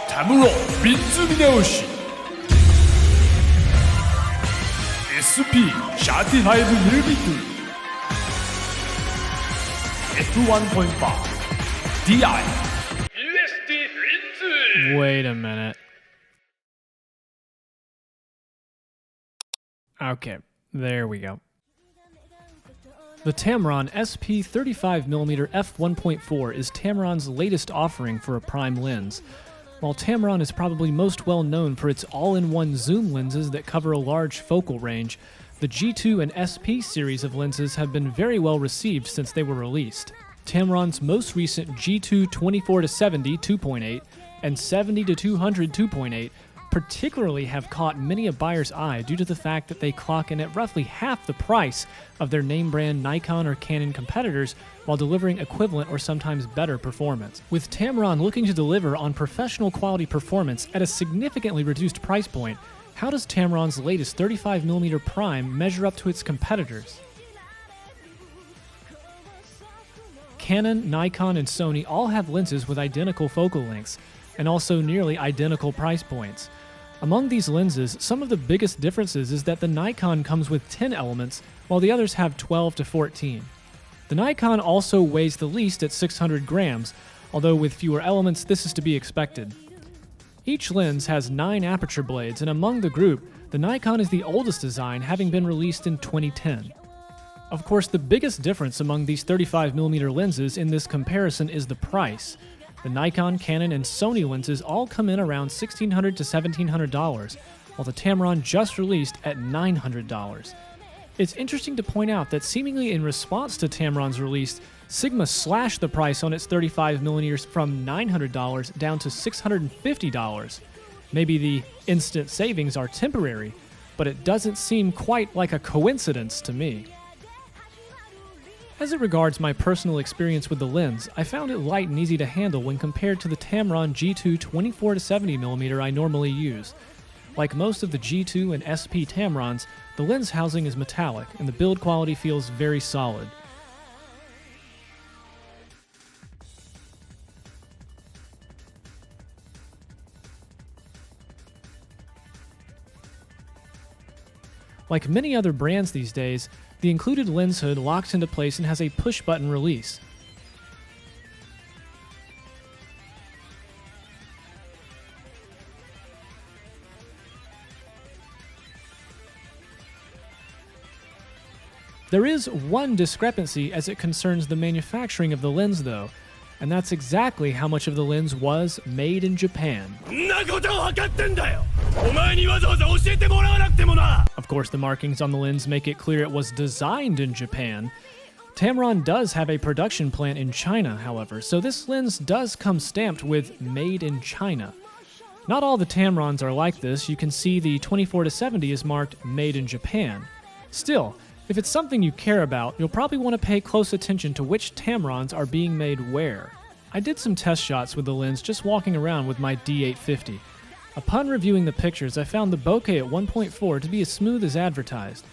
Tamron 3つ見直し SP Certified Multi-Tool F1.5 DI Wait a minute. Okay, there we go. The Tamron SP 35mm f1.4 is Tamron's latest offering for a prime lens. While Tamron is probably most well known for its all-in-one zoom lenses that cover a large focal range, the G2 and SP series of lenses have been very well received since they were released. Tamron's most recent G2 24-70 2.8 and 70-200 2.8 particularly have caught many a buyer's eye due to the fact that they clock in at roughly half the price of their name brand Nikon or Canon competitors while delivering equivalent or sometimes better performance. With Tamron looking to deliver on professional quality performance at a significantly reduced price point, how does Tamron's latest 35mm prime measure up to its competitors? Canon, Nikon, and Sony all have lenses with identical focal lengths, and also nearly identical price points. Among these lenses, some of the biggest differences is that the Nikon comes with 10 elements, while the others have 12 to 14. The Nikon also weighs the least at 600 grams, although with fewer elements this is to be expected. Each lens has 9 aperture blades, and among the group, the Nikon is the oldest design, having been released in 2010. Of course, the biggest difference among these 35mm lenses in this comparison is the price. The Nikon, Canon, and Sony lenses all come in around $1,600 to $1,700, while the Tamron just released at $900. It's interesting to point out that seemingly in response to Tamron's release, Sigma slashed the price on its 35mm from $900 down to $650. Maybe the instant savings are temporary, but it doesn't seem quite like a coincidence to me. As it regards my personal experience with the lens, I found it light and easy to handle when compared to the Tamron G2 24-70mm I normally use. Like most of the G2 and SP Tamrons, the lens housing is metallic and the build quality feels very solid. Like many other brands these days, the included lens hood locks into place and has a push-button release. There is one discrepancy as it concerns the manufacturing of the lens though, and that's exactly how much of the lens was made in Japan. Of course, the markings on the lens make it clear it was designed in Japan. Tamron does have a production plant in China, however, so this lens does come stamped with Made in China. Not all the Tamrons are like this. You can see the 24-70 is marked Made in Japan. Still, if it's something you care about, you'll probably want to pay close attention to which Tamrons are being made where. I did some test shots with the lens just walking around with my D850. Upon reviewing the pictures, I found the bokeh at 1.4 to be as smooth as advertised.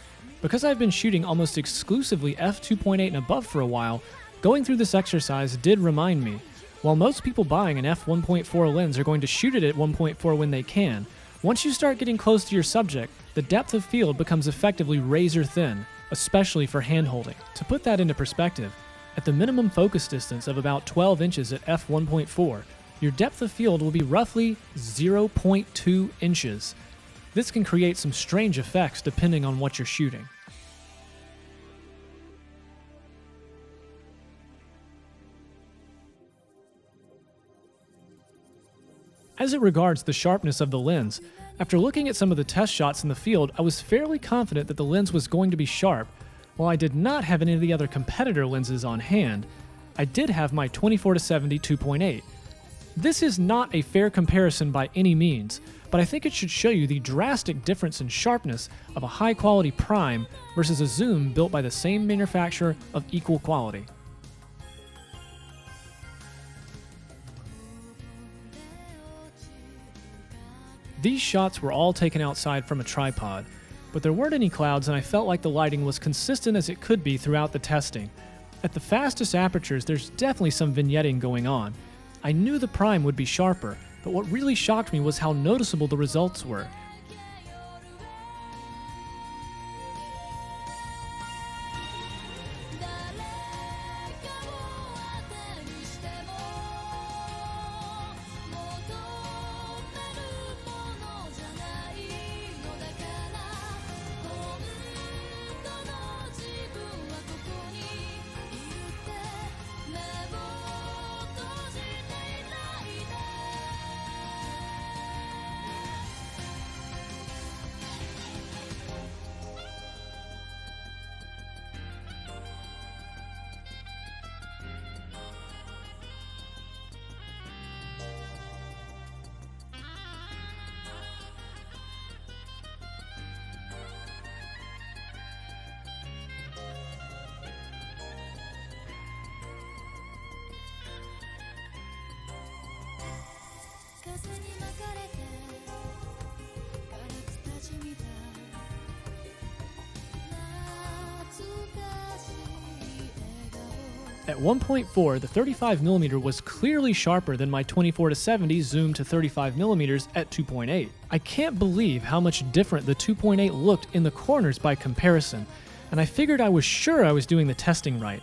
Because I've been shooting almost exclusively f2.8 and above for a while, going through this exercise did remind me, while most people buying an f1.4 lens are going to shoot it at 1.4 when they can, once you start getting close to your subject, the depth of field becomes effectively razor thin, especially for hand-holding. To put that into perspective, at the minimum focus distance of about 12 inches at f1.4, your depth of field will be roughly 0.2 inches. This can create some strange effects depending on what you're shooting. As it regards the sharpness of the lens, after looking at some of the test shots in the field, I was fairly confident that the lens was going to be sharp. While I did not have any of the other competitor lenses on hand, I did have my 24-70 2.8. This is not a fair comparison by any means, but I think it should show you the drastic difference in sharpness of a high-quality prime versus a zoom built by the same manufacturer of equal quality. These shots were all taken outside from a tripod, but there weren't any clouds and I felt like the lighting was consistent as it could be throughout the testing. At the fastest apertures, there's definitely some vignetting going on. I knew the prime would be sharper, But what really shocked me was how noticeable the results were. At 1.4, the 35mm was clearly sharper than my 24-70 zoom to 35mm at 2.8. I can't believe how much different the 2.8 looked in the corners by comparison, and I figured I was sure I was doing the testing right.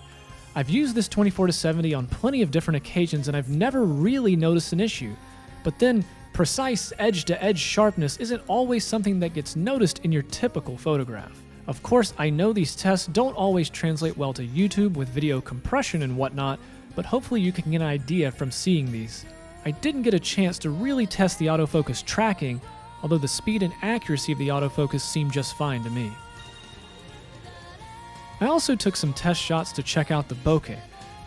I've used this 24-70 on plenty of different occasions and I've never really noticed an issue. But then, precise edge-to-edge sharpness isn't always something that gets noticed in your typical photograph. Of course, I know these tests don't always translate well to YouTube with video compression and whatnot, but hopefully you can get an idea from seeing these. I didn't get a chance to really test the autofocus tracking, although the speed and accuracy of the autofocus seemed just fine to me. I also took some test shots to check out the bokeh.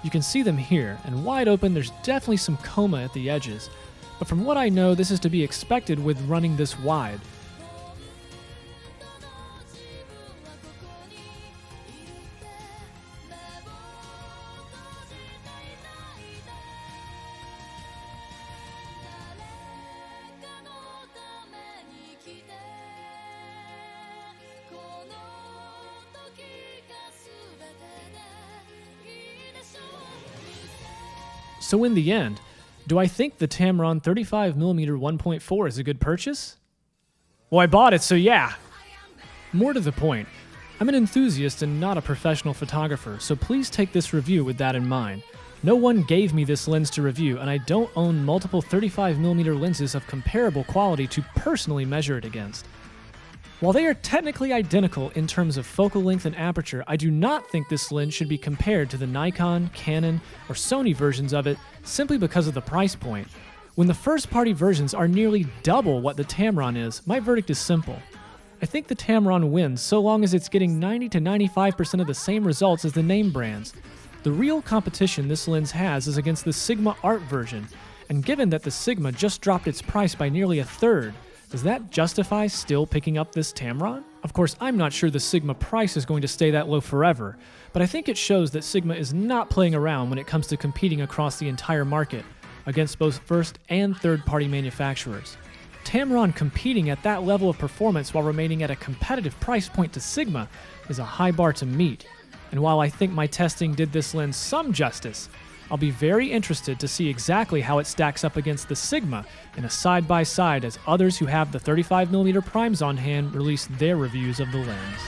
You can see them here, and wide open there's definitely some coma at the edges, but from what I know this is to be expected with running this wide. So in the end, do I think the Tamron 35mm 1.4 is a good purchase? Well, I bought it, so yeah. More to the point, I'm an enthusiast and not a professional photographer, so please take this review with that in mind. No one gave me this lens to review, and I don't own multiple 35mm lenses of comparable quality to personally measure it against. While they are technically identical in terms of focal length and aperture, I do not think this lens should be compared to the Nikon, Canon, or Sony versions of it simply because of the price point. When the first-party versions are nearly double what the Tamron is, my verdict is simple. I think the Tamron wins so long as it's getting 90 to 95% of the same results as the name brands. The real competition this lens has is against the Sigma Art version, and given that the Sigma just dropped its price by nearly a third, does that justify still picking up this Tamron? Of course, I'm not sure the Sigma price is going to stay that low forever, but I think it shows that Sigma is not playing around when it comes to competing across the entire market, against both first and third-party manufacturers. Tamron competing at that level of performance while remaining at a competitive price point to Sigma is a high bar to meet, and while I think my testing did this lens some justice, I'll be very interested to see exactly how it stacks up against the Sigma in a side-by-side as others who have the 35mm primes on hand release their reviews of the lens.